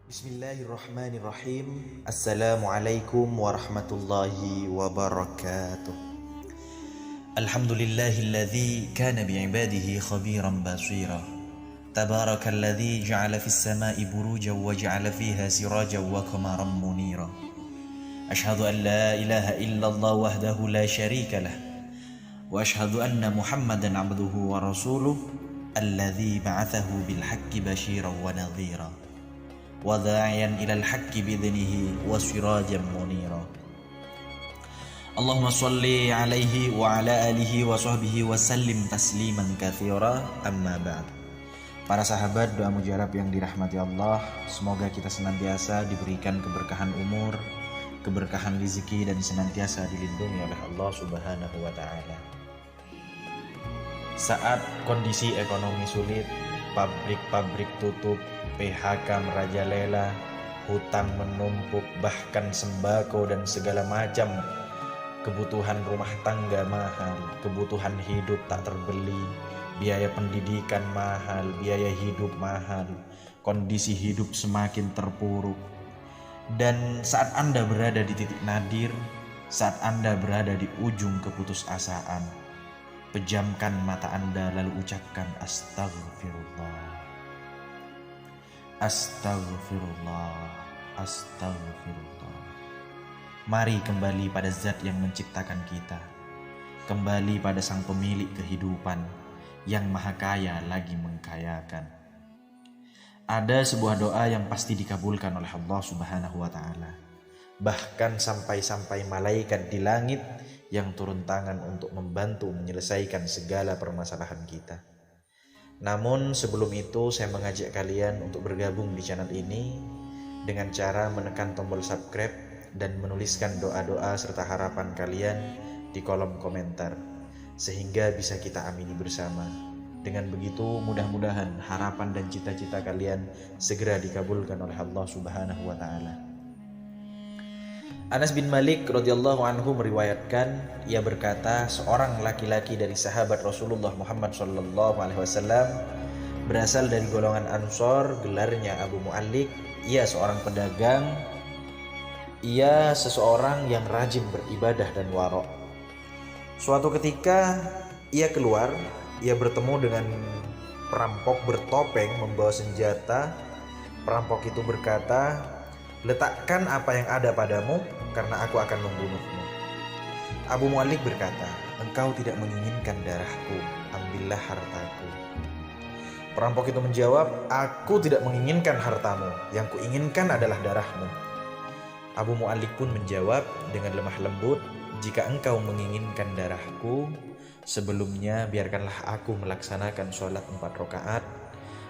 Bismillahirrahmanirrahim. Assalamualaikum warahmatullahi wabarakatuh. Alhamdulillahilladzi kana bi'ibadihi khabiran basira. Tabarakalladzi ja'ala fis sama'i burujan wa ja'ala fiha sirajan wa qamaran munira. Ashhadu an la ilaha illallah wahdahu la syarika lah. Wa ashhadu anna Muhammadan 'abduhu wa rasuluh alladzi ba'athahu bil haqqi basyiran wa nadhira. Wadha'iyan ilal haqqi bi'idhnihi wa sirajan munira. Allahumma sholli alaihi wa ala alihi wa sahbihi wa sallim tasliman katsira, amma ba'd. Para sahabat doa mujarab yang dirahmati Allah, semoga kita senantiasa diberikan keberkahan umur, keberkahan rezeki, dan senantiasa dilindungi oleh Allah Subhanahu wa taala. Saat kondisi ekonomi sulit, pabrik-pabrik tutup, PHK merajalela, hutang menumpuk, bahkan sembako dan segala macam kebutuhan rumah tangga mahal, kebutuhan hidup tak terbeli, biaya pendidikan mahal, biaya hidup mahal, kondisi hidup semakin terpuruk. Dan saat Anda berada di titik nadir, saat Anda berada di ujung keputusasaan, pejamkan mata Anda lalu ucapkan astagfirullah. Astagfirullah, astagfirullah. Mari kembali pada zat yang menciptakan kita, kembali pada sang pemilik kehidupan yang maha kaya lagi mengkayakan. Ada sebuah doa yang pasti dikabulkan oleh Allah Subhanahu wa taala. Bahkan sampai-sampai malaikat di langit yang turun tangan untuk membantu menyelesaikan segala permasalahan kita. Namun sebelum itu saya mengajak kalian untuk bergabung di channel ini dengan cara menekan tombol subscribe dan menuliskan doa-doa serta harapan kalian di kolom komentar, sehingga bisa kita amini bersama. Dengan begitu mudah-mudahan harapan dan cita-cita kalian segera dikabulkan oleh Allah Subhanahu wa taala. Anas bin Malik radhiyallahu anhu meriwayatkan, ia berkata, seorang laki-laki dari sahabat Rasulullah Muhammad sallallahu alaihi wasallam berasal dari golongan Ansor, gelarnya Abu Mu'allik. Ia seorang pedagang, ia seseorang yang rajin beribadah dan waro'. Suatu ketika ia keluar, ia bertemu dengan perampok bertopeng membawa senjata. Perampok itu berkata, "Letakkan apa yang ada padamu, karena aku akan membunuhmu." Abu Mu'allik berkata, "Engkau tidak menginginkan darahku, ambillah hartaku." Perampok itu menjawab, "Aku tidak menginginkan hartamu, yang kuinginkan adalah darahmu." Abu Mu'allik pun menjawab dengan lemah lembut, "Jika engkau menginginkan darahku, sebelumnya biarkanlah aku melaksanakan sholat 4 rakaat."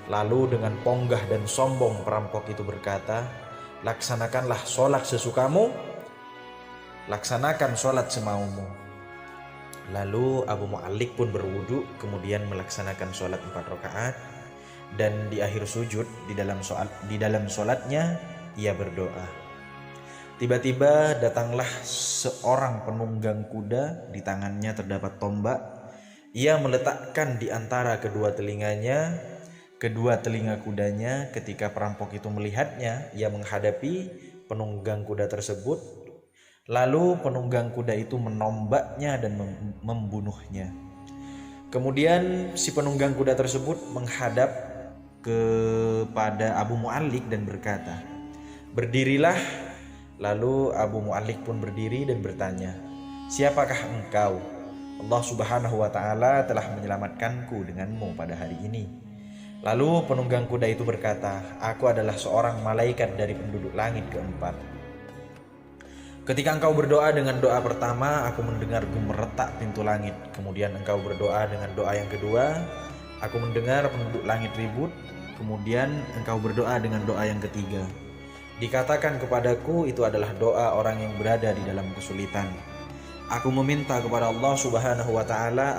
Lalu dengan ponggah dan sombong perampok itu berkata, "Laksanakanlah sholat sesukamu, laksanakan sholat semaumu." Lalu Abu Mu'allik pun berwudu, kemudian melaksanakan sholat 4 rakaat, dan di akhir sujud di dalam sholatnya ia berdoa. Tiba-tiba datanglah seorang penunggang kuda, di tangannya terdapat tombak. Ia meletakkan di antara kedua telinga kudanya. Ketika perampok itu melihatnya, ia menghadapi penunggang kuda tersebut. Lalu penunggang kuda itu menombaknya dan membunuhnya. Kemudian si penunggang kuda tersebut menghadap kepada Abu Mu'allik dan berkata, "Berdirilah." Lalu Abu Mu'allik pun berdiri dan bertanya, "Siapakah engkau?" "Allah Subhanahu wa taala telah menyelamatkanku denganmu pada hari ini." Lalu penunggang kuda itu berkata, "Aku adalah seorang malaikat dari penduduk langit keempat. Ketika engkau berdoa dengan doa pertama, aku mendengar gemeretak pintu langit. Kemudian engkau berdoa dengan doa yang kedua, aku mendengar penduduk langit ribut. Kemudian engkau berdoa dengan doa yang ketiga. Dikatakan kepadaku itu adalah doa orang yang berada di dalam kesulitan. Aku meminta kepada Allah Subhanahu wa taala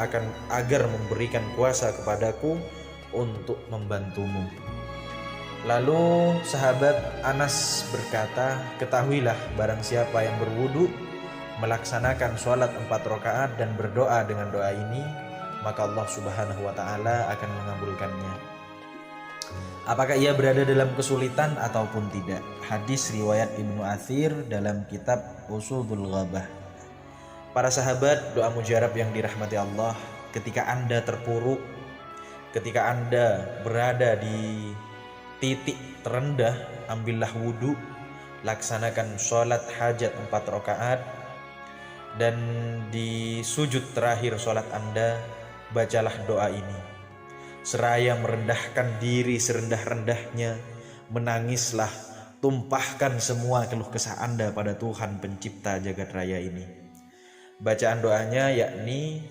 agar memberikan kuasa kepadaku untuk membantumu." Lalu sahabat Anas berkata, "Ketahuilah, barang siapa yang berwudu, melaksanakan sholat 4 rakaat dan berdoa dengan doa ini, maka Allah Subhanahu wa taala akan mengabulkannya." Apakah ia berada dalam kesulitan ataupun tidak? Hadis riwayat Ibnu Athir dalam kitab Ushudul Ghabah. Para sahabat, doa mujarab yang dirahmati Allah, ketika Anda terpuruk, ketika Anda berada di titik terendah, ambillah wudhu, laksanakan sholat hajat 4 rakaat, dan di sujud terakhir sholat Anda, bacalah doa ini. Seraya merendahkan diri serendah-rendahnya, menangislah, tumpahkan semua keluh kesah Anda pada Tuhan pencipta jagat raya ini. Bacaan doanya yakni,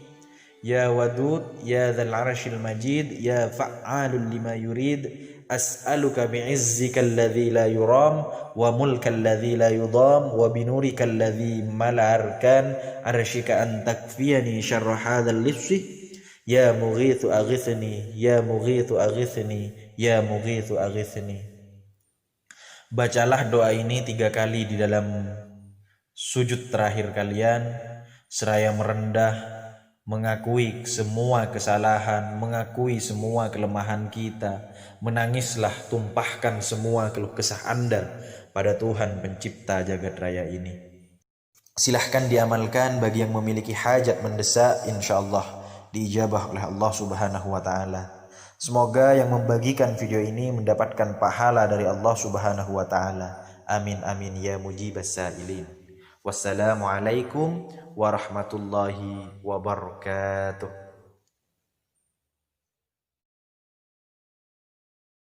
Ya Wadud, Ya Dzal Arsyil Majid, Ya Fa'alul lima yurid, As'aluka bi'izzika alladhi la yuram, wa mulka alladhi la yudam, wa binurika alladhi mala'arkan, arsyika an takfiyani syarra hadzal lissi, Ya mughithu aghithni, Ya mughithu aghithni, Ya mughithu aghithni. Bacalah doa ini 3 kali di dalam sujud terakhir kalian, seraya merendah, mengakui semua kesalahan, mengakui semua kelemahan kita. Menangislah, tumpahkan semua keluh kesah Anda pada Tuhan pencipta jagat raya ini. Silahkan diamalkan bagi yang memiliki hajat mendesak, insyaallah diijabah oleh Allah Subhanahu wa taala. Semoga yang membagikan video ini mendapatkan pahala dari Allah Subhanahu wa taala. Amin amin ya mujibas sa'ilin. Wassalamualaikum warahmatullahi wabarakatuh.